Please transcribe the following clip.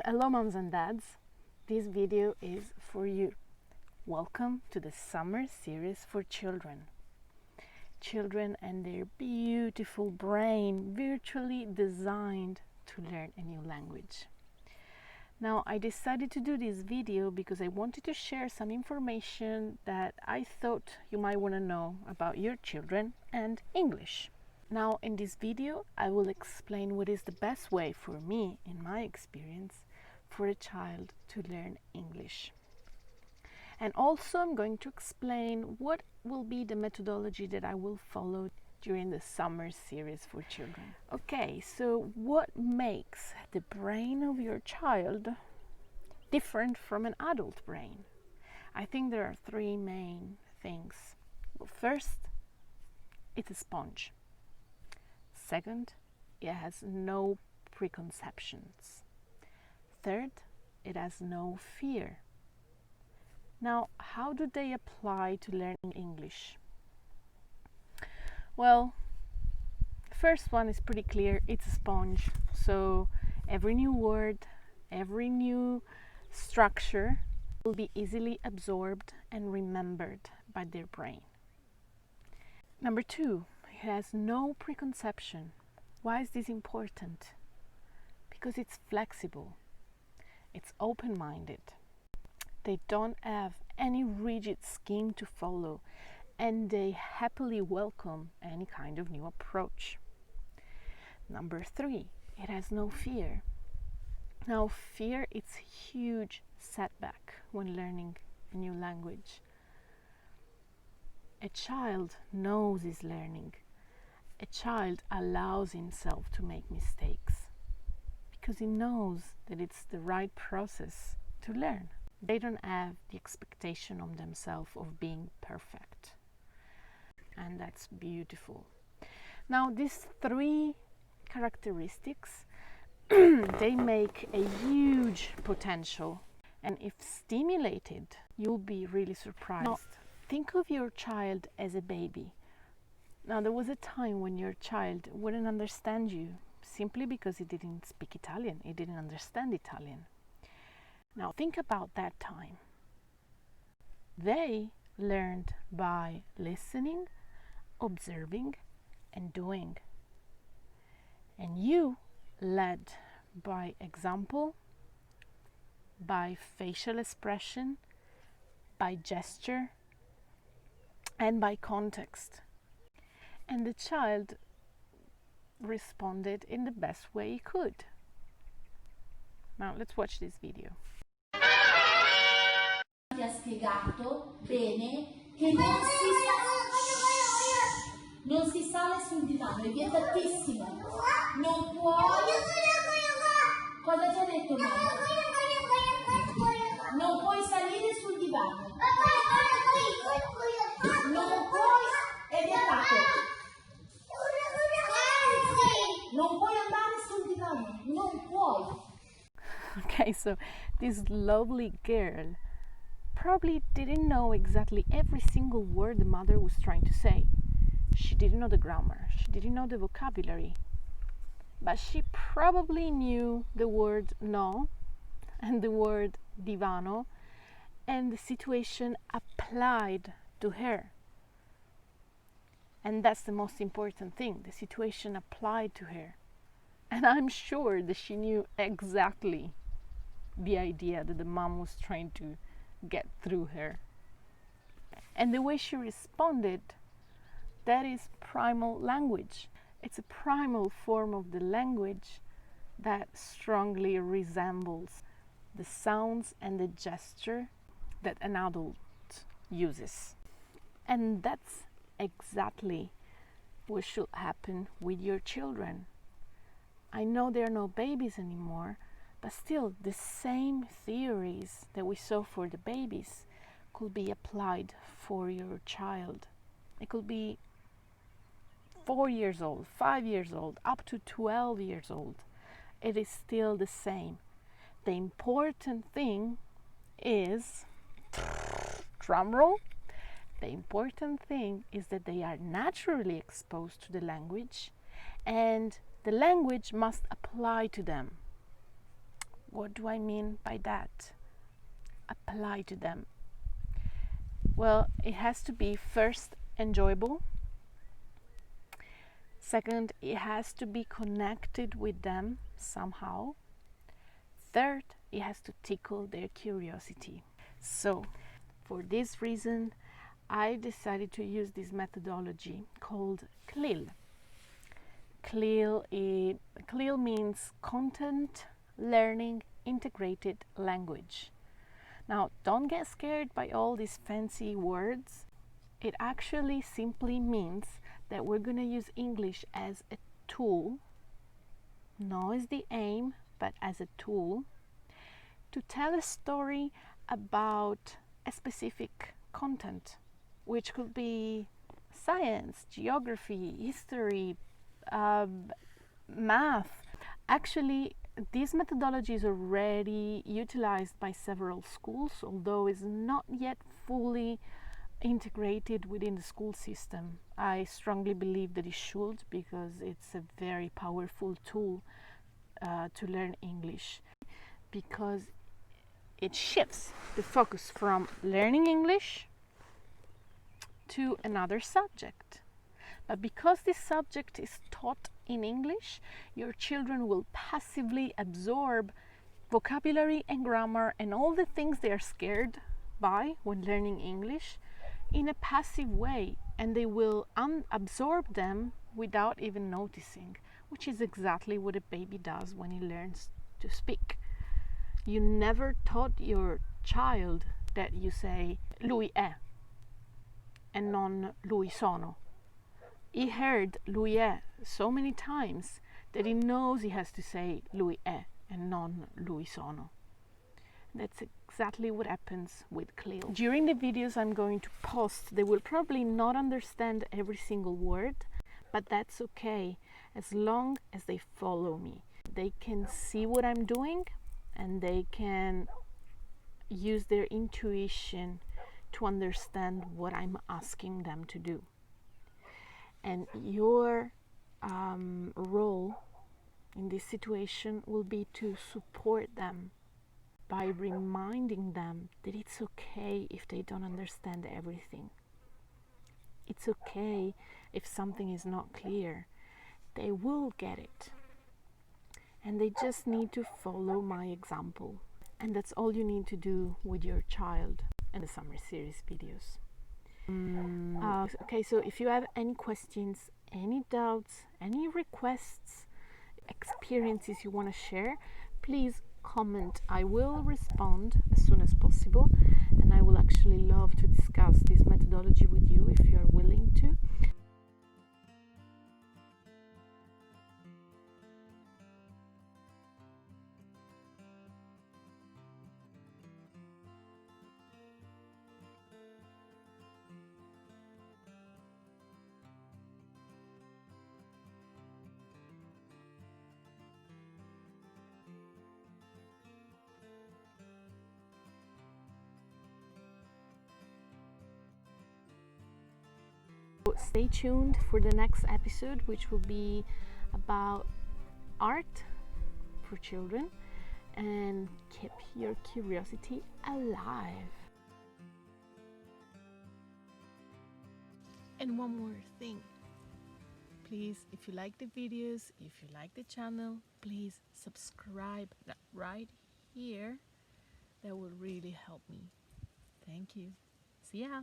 Hello moms and dads, this video is for you. Welcome to the summer series for children. Children and their beautiful brain virtually designed to learn a new language. Now I decided to do this video because I wanted to share some information that I thought you might want to know about your children and English. Now in this video I will explain what is the best way for me, in my experience, for a child to learn English. And also I'm going to explain what will be the methodology that I will follow during the summer series for children. Okay, so what makes the brain of your child different from an adult brain? I think there are three main things. Well, first, it's a sponge. Second, it has no preconceptions. Third, it has no fear. Now, how do they apply to learning English? Well, the first one is pretty clear. It's a sponge. So every new word, every new structure will be easily absorbed and remembered by their brain. Number two, it has no preconception. Why is this important? Because it's flexible. It's open-minded. They don't have any rigid scheme to follow, and they happily welcome any kind of new approach. Number three, it has no fear. Now, fear is a huge setback when learning a new language. A child knows he's learning. A child allows himself to make mistakes because he knows that it's the right process to learn. They don't have the expectation on themselves of being perfect. And that's beautiful. Now, these three characteristics, they make a huge potential. And if stimulated, you'll be really surprised. Now, think of your child as a baby. Now, there was a time when your child wouldn't understand you simply because he didn't speak Italian, he didn't understand Italian. Now, think about that time. They learned by listening, observing, and doing. And you led by example, by facial expression, by gesture, and by context. And the child responded in the best way he could. Now let's watch this video. Ti ha spiegato bene che non si sale sul divano, è vietatissimo. Non puoi. Cosa ti ha detto mamma? Non puoi salire sul divano. Non puoi, è vietato. Non puoi andare sul divano, non puoi. Okay, so this lovely girl probably didn't know exactly every single word the mother was trying to say. She didn't know the grammar, she didn't know the vocabulary, but she probably knew the word no and the word divano and the situation applied to her. And that's the most important thing, the situation applied to her. And I'm sure that she knew exactly the idea that the mom was trying to get through her. And the way she responded, that is primal language. It's a primal form of the language that strongly resembles the sounds and the gesture that an adult uses. And that's exactly what should happen with your children. I know they're no babies anymore, but still the same theories that we saw for the babies could be applied for your child. It could be 4 years old, 5 years old, up to 12 years old. It is still the same. The important thing is, drum roll, the important thing is that they are naturally exposed to the language and the language must apply to them. What do I mean by that? Apply to them. Well, it has to be first enjoyable. Second, it has to be connected with them somehow. Third, it has to tickle their curiosity. So, for this reason, I decided to use this methodology called Clil. Clil means content learning integrated language. Now, don't get scared by all these fancy words. It actually simply means that we're going to use English as a tool, not as the aim, but as a tool, to tell a story about a specific content, which could be science, geography, history, math. Actually, this methodology is already utilized by several schools, although it's not yet fully integrated within the school system. I strongly believe that it should, because it's a very powerful tool to learn English, because it shifts the focus from learning English to another subject. But because this subject is taught in English, your children will passively absorb vocabulary and grammar and all the things they are scared by when learning English in a passive way, and they will absorb them without even noticing, which is exactly what a baby does when he learns to speak. You never taught your child that you say lui è and non lui sono. He heard lui è so many times that he knows he has to say lui è and non lui sono. That's exactly what happens with Clil. During the videos I'm going to post, they will probably not understand every single word, but that's okay, as long as they follow me. They can see what I'm doing and they can use their intuition to understand what I'm asking them to do. And your role in this situation will be to support them by reminding them that it's okay if they don't understand everything. It's okay if something is not clear. They will get it. And they just need to follow my example. And that's all you need to do with your child in the summer series videos. Okay, so if you have any questions, any doubts, any requests, experiences you want to share, please comment. I will respond as soon as possible, and I will actually love to discuss this methodology with you if you're willing to. Stay tuned for the next episode, which will be about art for children, and keep your curiosity alive. And one more thing, please, if you like the videos, if you like the channel, please subscribe right here. That will really help me. Thank you. See ya.